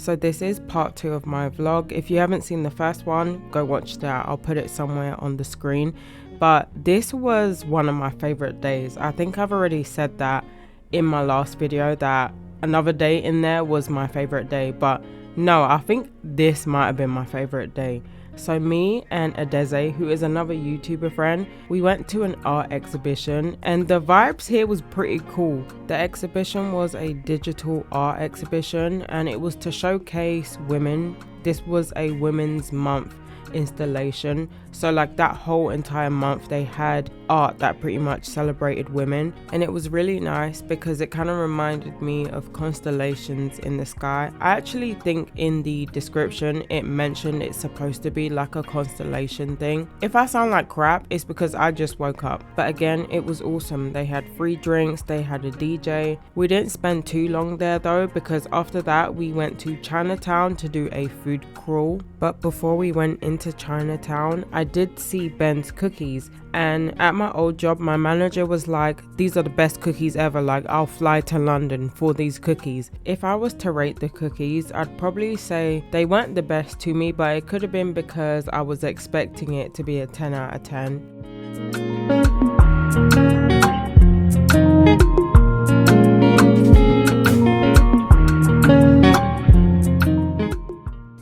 So this is part 2 of my vlog. If you haven't seen the first one, go watch that. I'll put it somewhere on the screen. But this was one of my favorite days. I think I've already said that in my last video, that another day in there was my favorite day, but no, I think this might have been my favorite day. So me and Adeze, who is another YouTuber friend, we went to an art exhibition and the vibes here was pretty cool. The exhibition was a digital art exhibition and it was to showcase women. This was a Women's Month installation, so like that whole entire month they had art that pretty much celebrated women, and it was really nice because it kind of reminded me of constellations in the sky. I actually think in the description it mentioned it's supposed to be like a constellation thing. If I sound like crap, it's because I just woke up, but again, it was awesome. They had free drinks, they had a DJ. We didn't spend too long there though, because after that we went to Chinatown to do a food crawl. But before we went into Chinatown, I did see Ben's cookies, and at my old job my manager was like, these are the best cookies ever, like I'll fly to London for these cookies. If I was to rate the cookies, I'd probably say they weren't the best to me, but it could have been because I was expecting it to be a 10 out of 10.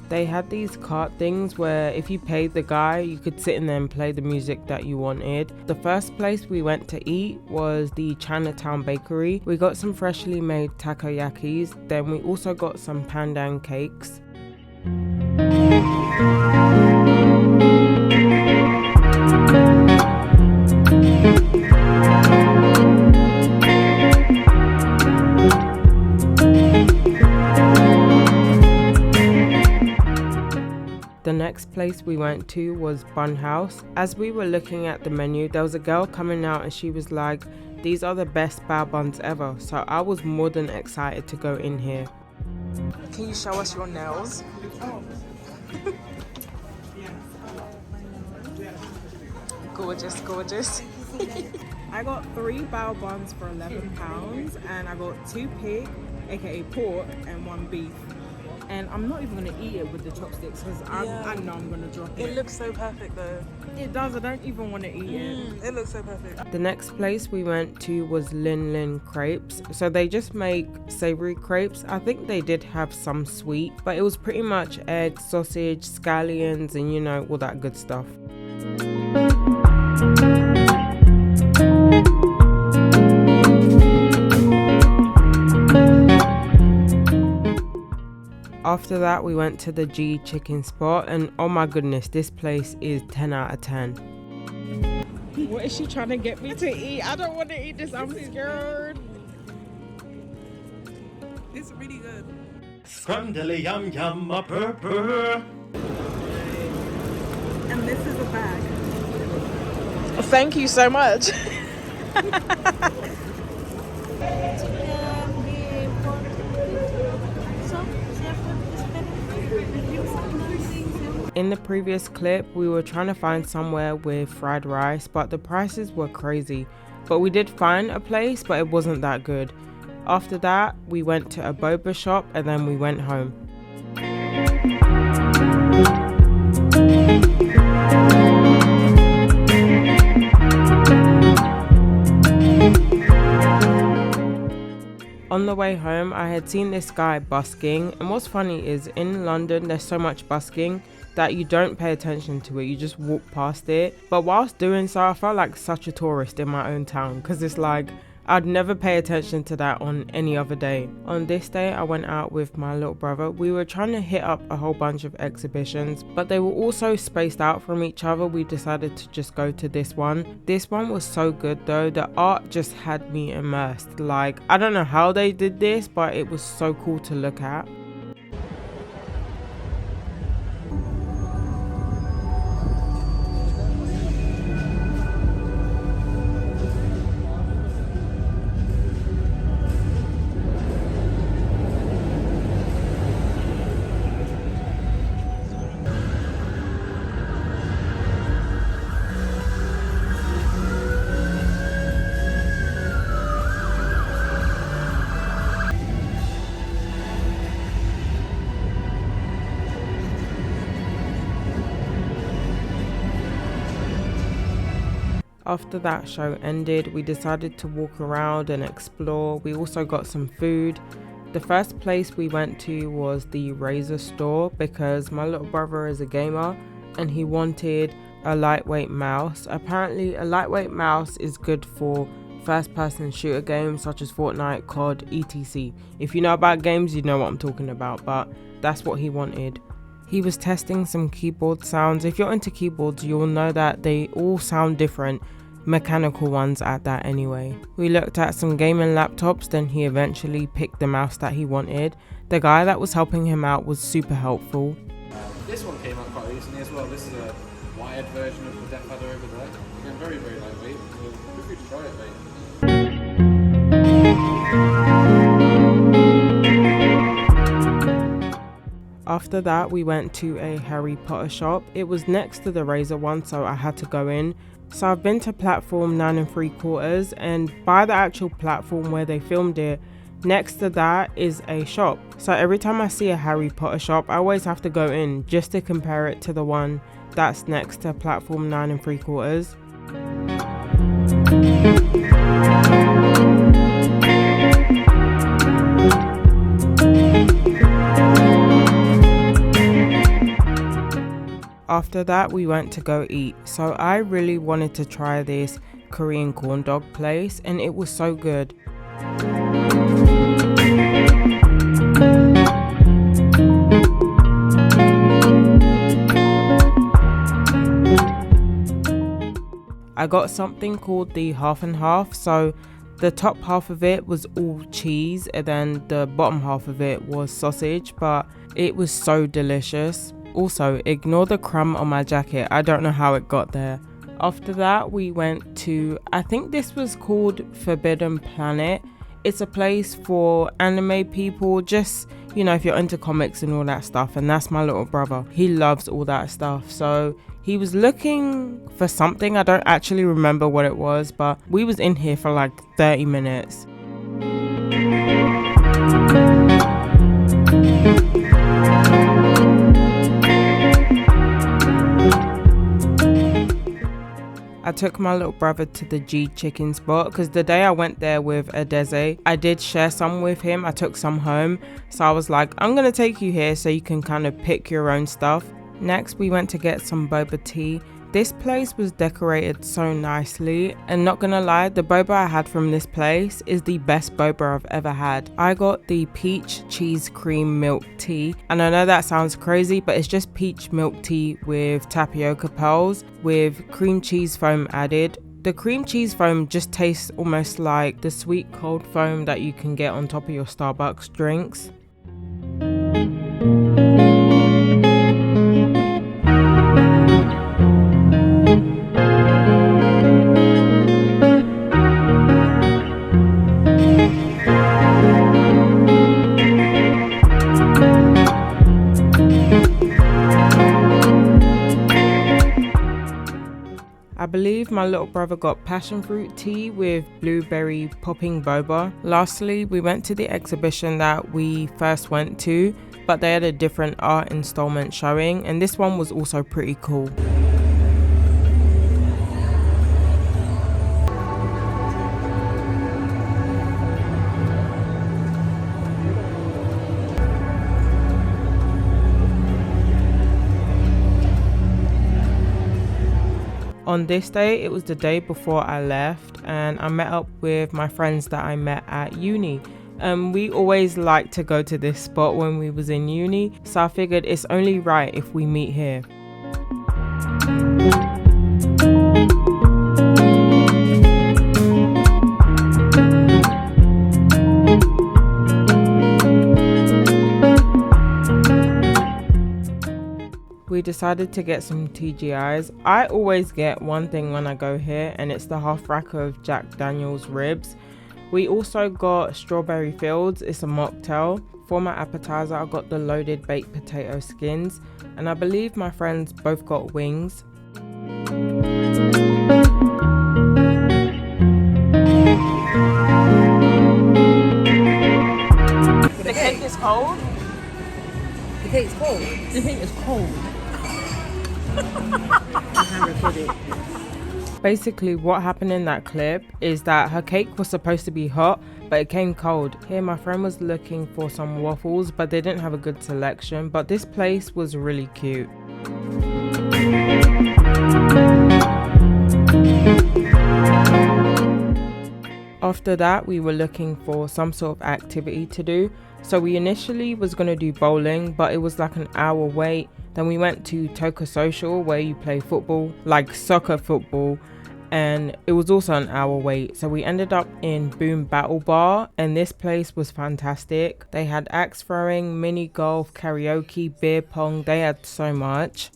They had these cart things where if you paid the guy, you could sit in there and play the music that you wanted. The first place we went to eat was the Chinatown bakery. We got some freshly made takoyakis, then we also got some pandan cakes. The next place we went to was Bun House. As we were looking at the menu, there was a girl coming out and she was like, these are the best bao buns ever. So I was more than excited to go in here. Can you show us your nails? Oh. Gorgeous, gorgeous. I got 3 bao buns for £11 and I got 2 pig, aka pork, and 1 beef. And I'm not even going to eat it with the chopsticks because I know I'm going to drop it. It looks so perfect though. It does, I don't even want to eat it. It looks so perfect. The next place we went to was Lin Lin Crepes. So they just make savory crepes. I think they did have some sweet, but it was pretty much egg, sausage, scallions, and you know, all that good stuff. After that, we went to the G chicken spot, and oh my goodness, this place is 10 out of 10. What is she trying to get me to eat? I don't want to eat this, I'm scared. It's really good. Scrumdiddly yum yum a purr purr. And this is a bag. Thank you so much. In the previous clip, we were trying to find somewhere with fried rice, but the prices were crazy. But we did find a place, but it wasn't that good. After that, we went to a boba shop and then we went home. On the way home, I had seen this guy busking, and what's funny is in London there's so much busking that you don't pay attention to it, you just walk past it. But whilst doing so, I felt like such a tourist in my own town, because it's like I'd never pay attention to that on any other day. On this day, I went out with my little brother. We were trying to hit up a whole bunch of exhibitions, but they were also spaced out from each other. We decided to just go to this one. This one was so good though. The art just had me immersed. Like, I don't know how they did this, but it was so cool to look at. After that show ended, we decided to walk around and explore. We also got some food. The first place we went to was the Razer store because my little brother is a gamer and he wanted a lightweight mouse. Apparently a lightweight mouse is good for first person shooter games such as Fortnite, COD, etc. If you know about games, you know what I'm talking about, but that's what he wanted. He was testing some keyboard sounds. If you're into keyboards, you'll know that they all sound different, mechanical ones at that anyway. We looked at some gaming laptops, then he eventually picked the mouse that he wanted. The guy that was helping him out was super helpful. This one came out quite recently as well. This is a wired version of the Death Adder over there. Again, very, very lightweight. So feel free to try it, mate. After that, we went to a Harry Potter shop. It was next to the Razer one, so I had to go in. So I've been to platform 9 3/4, and by the actual platform where they filmed it, next to that is a shop. So every time I see a Harry Potter shop, I always have to go in just to compare it to the one that's next to platform 9 3/4. After that, we went to go eat. So I really wanted to try this Korean corn dog place, and it was so good. I got something called the half and half. So the top half of it was all cheese and then the bottom half of it was sausage, but it was so delicious. Also, ignore the crumb on my jacket. I don't know how it got there. After that, we went to, I think this was called Forbidden Planet. It's a place for anime people, just, you know, if you're into comics and all that stuff. And that's my little brother. He loves all that stuff. So he was looking for something. I don't actually remember what it was, but we was in here for like 30 minutes. I took my little brother to the G chicken spot because the day I went there with Adeze, I did share some with him. I took some home. So I was like, I'm going to take you here so you can kind of pick your own stuff. Next, we went to get some boba tea. This place was decorated so nicely, and not gonna lie, the boba I had from this place is the best boba I've ever had. I got the peach cheese cream milk tea, and I know that sounds crazy, but it's just peach milk tea with tapioca pearls with cream cheese foam added. The cream cheese foam just tastes almost like the sweet cold foam that you can get on top of your Starbucks drinks. I believe my little brother got passion fruit tea with blueberry popping boba. Lastly, we went to the exhibition that we first went to, but they had a different art installment showing, and this one was also pretty cool. On this day, it was the day before I left, and I met up with my friends that I met at uni. We always liked to go to this spot when we was in uni, so I figured it's only right if we meet here. We decided to get some TGIs. I always get one thing when I go here, and it's the half rack of Jack Daniel's ribs. We also got Strawberry Fields. It's a mocktail. For my appetizer, I got the loaded baked potato skins, and I believe my friends both got wings. The cake is cold? The cake's cold. The cake is cold. I can't record it. Basically, what happened in that clip is that her cake was supposed to be hot, but it came cold. Here, my friend was looking for some waffles, but they didn't have a good selection, but this place was really cute. After that, we were looking for some sort of activity to do. So we initially was going to do bowling, but it was like an hour wait. Then we went to Toka Social, where you play football, like soccer football, and it was also an hour wait. So we ended up in Boom Battle Bar, and this place was fantastic. They had axe throwing, mini golf, karaoke, beer pong. They had so much.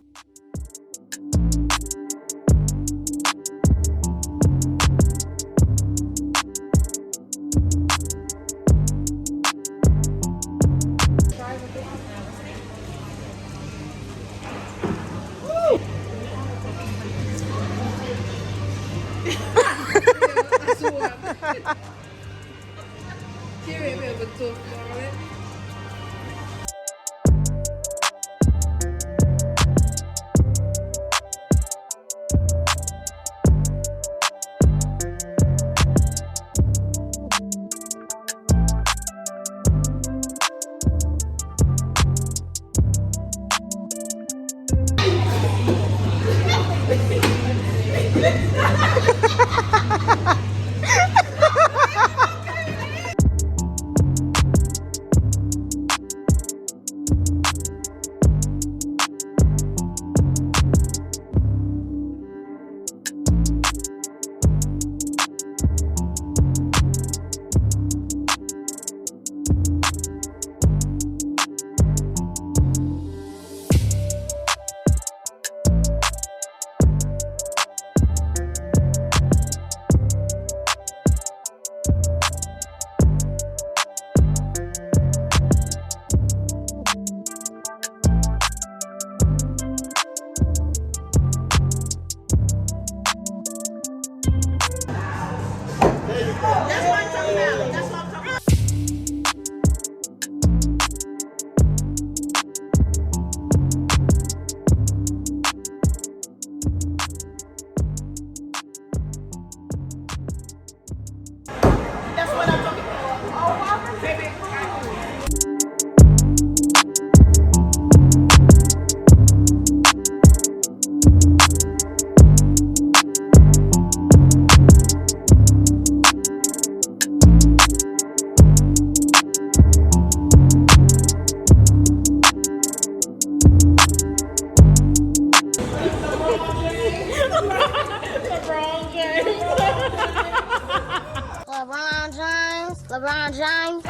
LeBron James.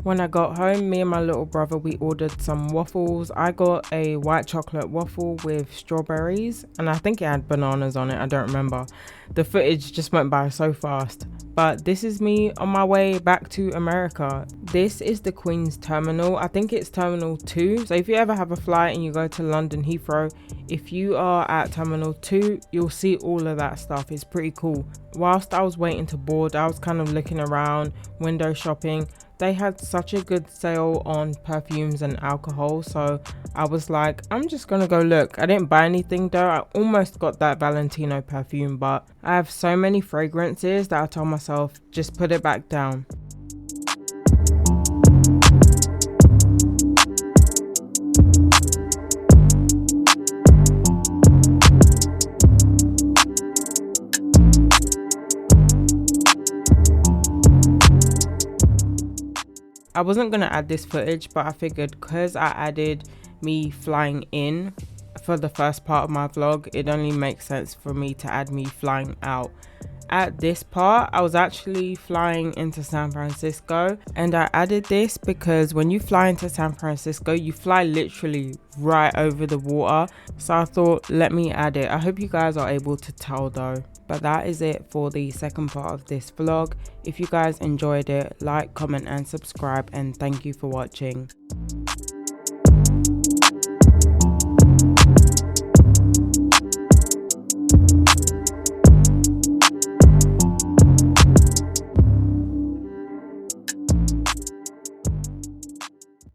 When I got home, me and my little brother, we ordered some waffles. I got a white chocolate waffle with strawberries, and I think it had bananas on it. I don't remember. The footage just went by so fast. But this is me on my way back to America. This is the Queen's Terminal. I think it's Terminal 2. So if you ever have a flight and you go to London Heathrow, if you are at Terminal 2, you'll see all of that stuff. It's pretty cool. Whilst I was waiting to board, I was kind of looking around, window shopping. They had such a good sale on perfumes and alcohol, so I was like, I'm just gonna go look. I didn't buy anything though. I almost got that Valentino perfume, but I have so many fragrances that I told myself, just put it back down. I wasn't going to add this footage, but I figured because I added me flying in for the first part of my vlog, it only makes sense for me to add me flying out. At this part, I was actually flying into San Francisco, and I added this because when you fly into San Francisco, you fly literally right over the water. So I thought, let me add it. I hope you guys are able to tell though. But that is it for the second part of this vlog. If you guys enjoyed it, like, comment and subscribe, and thank you for watching.